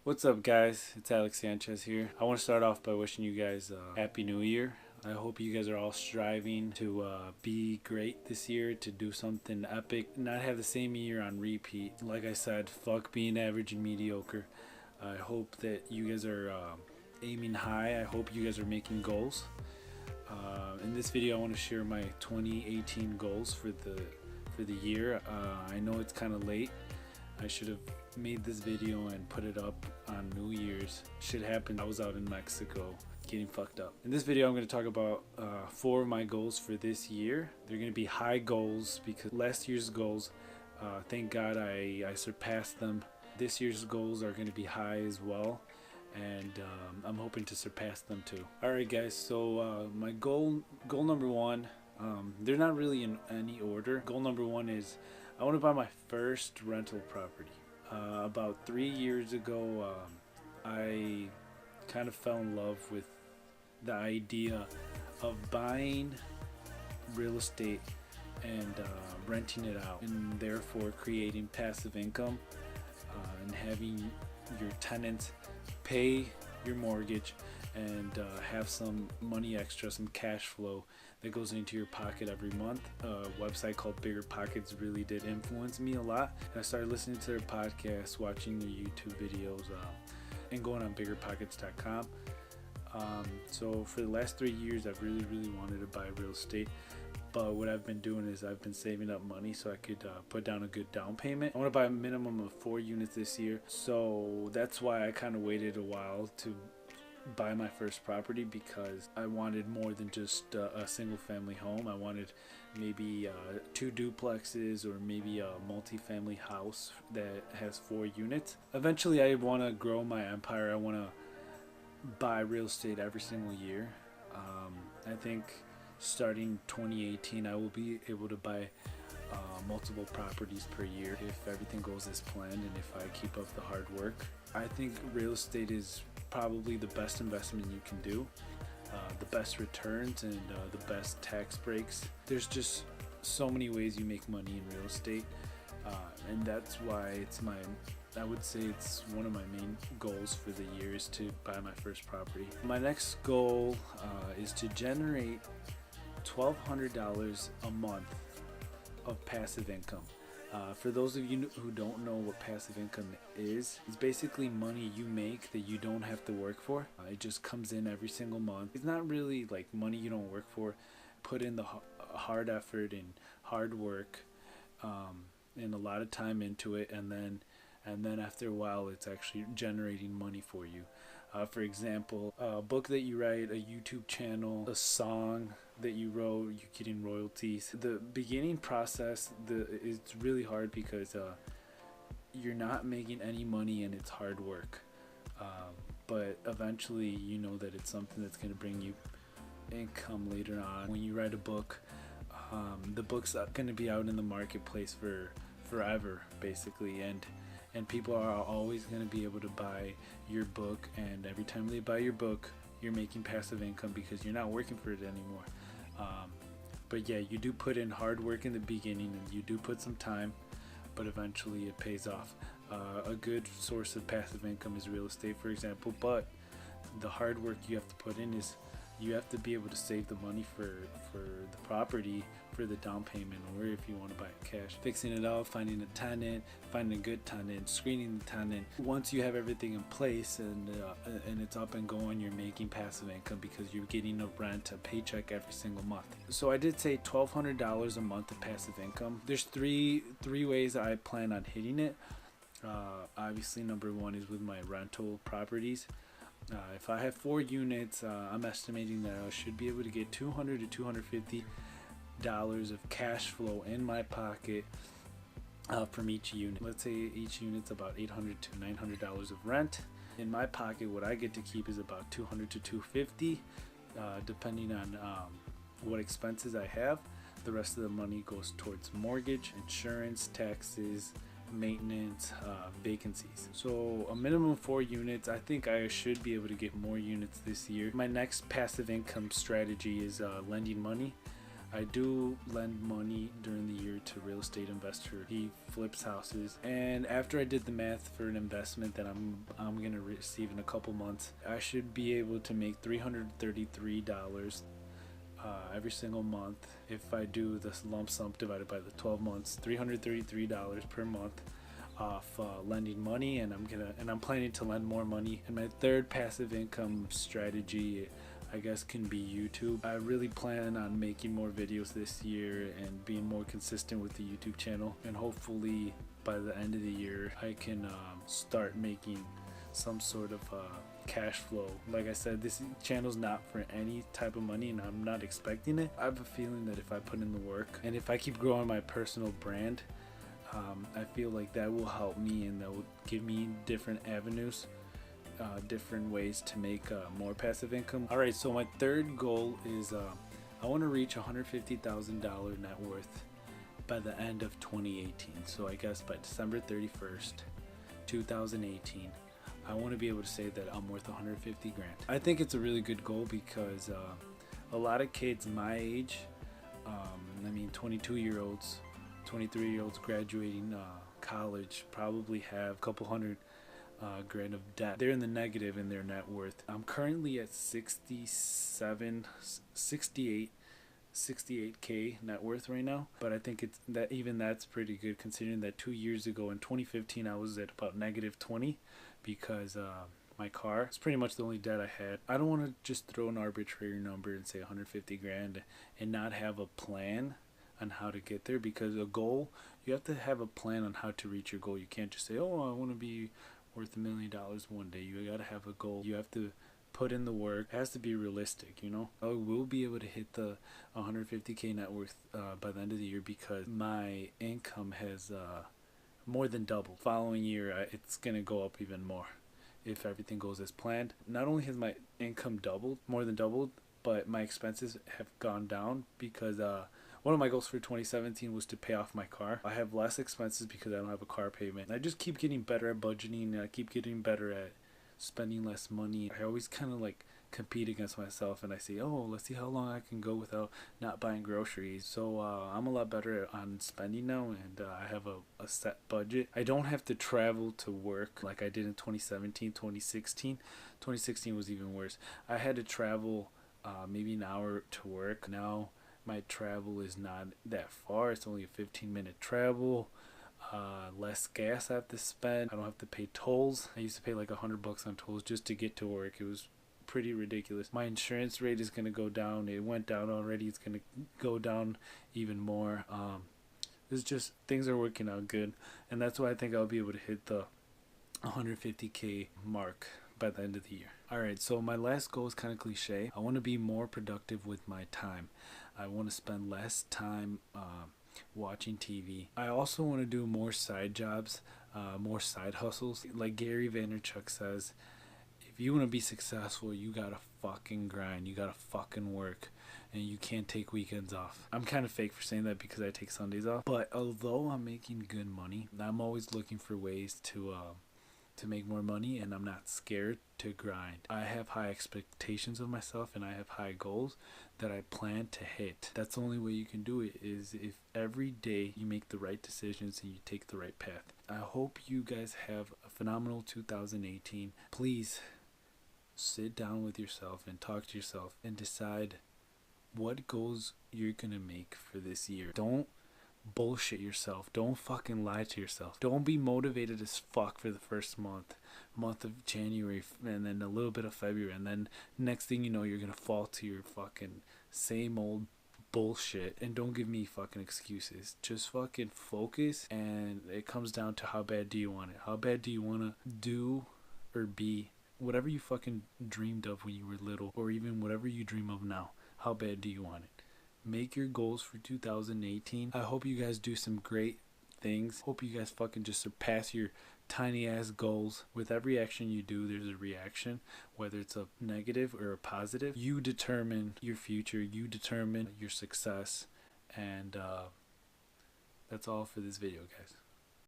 What's up, guys? It's Alex Sanchez here. I want to start off by wishing you guys a Happy New Year. I hope you guys are all striving to be great this year, to do something epic, not have the same year on repeat. Like I said, fuck being average and mediocre. I hope that you guys are aiming high. I hope you guys are making goals. In this video, I want to share my 2018 goals for the year. I know it's kind of late. I should have made this video and put it up on New Year's. Shit happened. I was out in Mexico getting fucked up. In this video, I'm going to talk about 4 of my goals for this year. They're going to be high goals because last year's goals, thank God I surpassed them. This year's goals are going to be high as well, and I'm hoping to surpass them too. Alright guys, so my goal number 1, they're not really in any order. Goal number 1 is I want to buy my first rental property. About 3 years ago, I kind of fell in love with the idea of buying real estate and renting it out, and therefore creating passive income and having your tenants pay your mortgage and have some money extra, some cash flow that goes into your pocket every month. A website called Bigger Pockets really did influence me a lot, and I started listening to their podcasts, watching their YouTube videos, and going on biggerpockets.com. So for the last 3 years, I've really wanted to buy real estate, but what I've been doing is I've been saving up money so I could put down a good down payment. I want to buy a minimum of 4 units this year, so that's why I kind of waited a while to buy my first property, because I wanted more than just a single family home. I wanted maybe 2 duplexes or maybe a multi-family house that has 4 units. Eventually I want to grow my empire. I want to buy real estate every single year. I think starting 2018 I will be able to buy multiple properties per year if everything goes as planned and if I keep up the hard work. I think real estate is probably the best investment you can do, the best returns and the best tax breaks. There's just so many ways you make money in real estate, and that's why I would say it's one of my main goals for the year is to buy my first property. My next goal is to generate $1,200 a month of passive income. For those of you who don't know what passive income is, it's basically money you make that you don't have to work for. It just comes in every single month. It's not really like money you don't work for. Put in the hard effort and hard work and a lot of time into it, and then after a while it's actually generating money for you. For example, a book that you write, a YouTube channel, a song that you wrote, you're getting royalties. The beginning process, it's really hard because you're not making any money and it's hard work. But eventually you know that it's something that's going to bring you income later on. When you write a book, the book's going to be out in the marketplace for forever basically, and people are always going to be able to buy your book, and every time they buy your book you're making passive income because you're not working for it anymore. But yeah, you do put in hard work in the beginning and you do put some time, but eventually it pays off. A good source of passive income is real estate, for example, but the hard work you have to put in is you have to be able to save the money for the property, for the down payment, or if you want to buy it cash. Fixing it up, finding a tenant, finding a good tenant, screening the tenant. Once you have everything in place and it's up and going, you're making passive income because you're getting a rent, a paycheck every single month. So I did say $1,200 a month of passive income. There's three ways I plan on hitting it. Obviously, number 1 is with my rental properties. If I have 4 units, I'm estimating that I should be able to get $200 to $250 of cash flow in my pocket from each unit. Let's say each unit's about $800 to $900 of rent. In my pocket, what I get to keep is about $200 to $250, depending on what expenses I have. The rest of the money goes towards mortgage, insurance, taxes, maintenance, vacancies. So a minimum of 4 units. I think I should be able to get more units this year. My next passive income strategy is lending money. I do lend money during the year to a real estate investor. He flips houses, and after I did the math for an investment that I'm gonna receive in a couple months, I should be able to make $333 every single month if I do this lump sum divided by the 12 months. $333 per month off lending money, and I'm planning to lend more money. And my third passive income strategy, I guess, can be YouTube. I really plan on making more videos this year and being more consistent with the YouTube channel, and hopefully by the end of the year I can start making some sort of cash flow. Like I said, this channel's not for any type of money, and I'm not expecting it. I have a feeling that if I put in the work and if I keep growing my personal brand, I feel like that will help me, and that will give me different avenues, different ways to make more passive income. Alright, so my third goal is I want to reach $150,000 net worth by the end of 2018. So I guess by December 31st, 2018, I want to be able to say that I'm worth 150 grand. I think it's a really good goal because a lot of kids my age, 22-year-olds, 23-year-olds graduating college, probably have a couple hundred grand of debt. They're in the negative in their net worth. I'm currently at 68k net worth right now, but I think that's pretty good, considering that 2 years ago in 2015 I was at about negative 20 because my car is pretty much the only debt I had. I don't want to just throw an arbitrary number and say 150 grand and not have a plan on how to get there, because a goal, you have to have a plan on how to reach your goal. You can't just say, oh, I want to be worth $1 million one day. You got to have a goal. You have to put in the work. It has to be realistic, you know. I will be able to hit the 150k net worth by the end of the year because my income has more than doubled. Following year, it's gonna go up even more if everything goes as planned. Not only has my income more than doubled, but my expenses have gone down because one of my goals for 2017 was to pay off my car. I have less expenses because I don't have a car payment. I just keep getting better at budgeting, and I keep getting better at spending less money. I always kind of like compete against myself, and I say, oh, let's see how long I can go without not buying groceries. So I'm a lot better on spending now, and I have a set budget. I don't have to travel to work like I did in 2017, 2016. 2016 was even worse. I had to travel maybe an hour to work. Now my travel is not that far. It's only a 15-minute travel. Less gas I have to spend. I don't have to pay tolls. I used to pay like $100 on tolls just to get to work. It was pretty ridiculous. My insurance rate is going to go down. It went down already. It's going to go down even more. It's just, things are working out good, and that's why I think I'll be able to hit the 150k mark by the end of the year. Alright, so my last goal is kind of cliche. I want to be more productive with my time. I want to spend less time watching TV. I also want to do more side jobs, more side hustles. Like Gary Vaynerchuk says, if you want to be successful, you gotta fucking grind. You gotta fucking work, and you can't take weekends off. I'm kind of fake for saying that because I take Sundays off. But although I'm making good money, I'm always looking for ways to make more money, and I'm not scared to grind. I have high expectations of myself, and I have high goals that I plan to hit. That's the only way you can do it, is if every day you make the right decisions and you take the right path. I hope you guys have a phenomenal 2018. Please sit down with yourself and talk to yourself and decide what goals you're gonna make for this year. Don't bullshit yourself. Don't fucking lie to yourself. Don't be motivated as fuck for the first month of January, and then a little bit of February, and then next thing you know, you're gonna fall to your fucking same old bullshit. And don't give me fucking excuses. Just fucking focus, and it comes down to how bad do you want it. How bad do you want to do or be whatever you fucking dreamed of when you were little, or even whatever you dream of now. How bad do you want it? Make your goals for 2018. I hope you guys do some great things. Hope you guys fucking just surpass your tiny ass goals. With every action you do, there's a reaction, whether it's a negative or a positive. You determine your future. You determine your success. And that's all for this video, guys.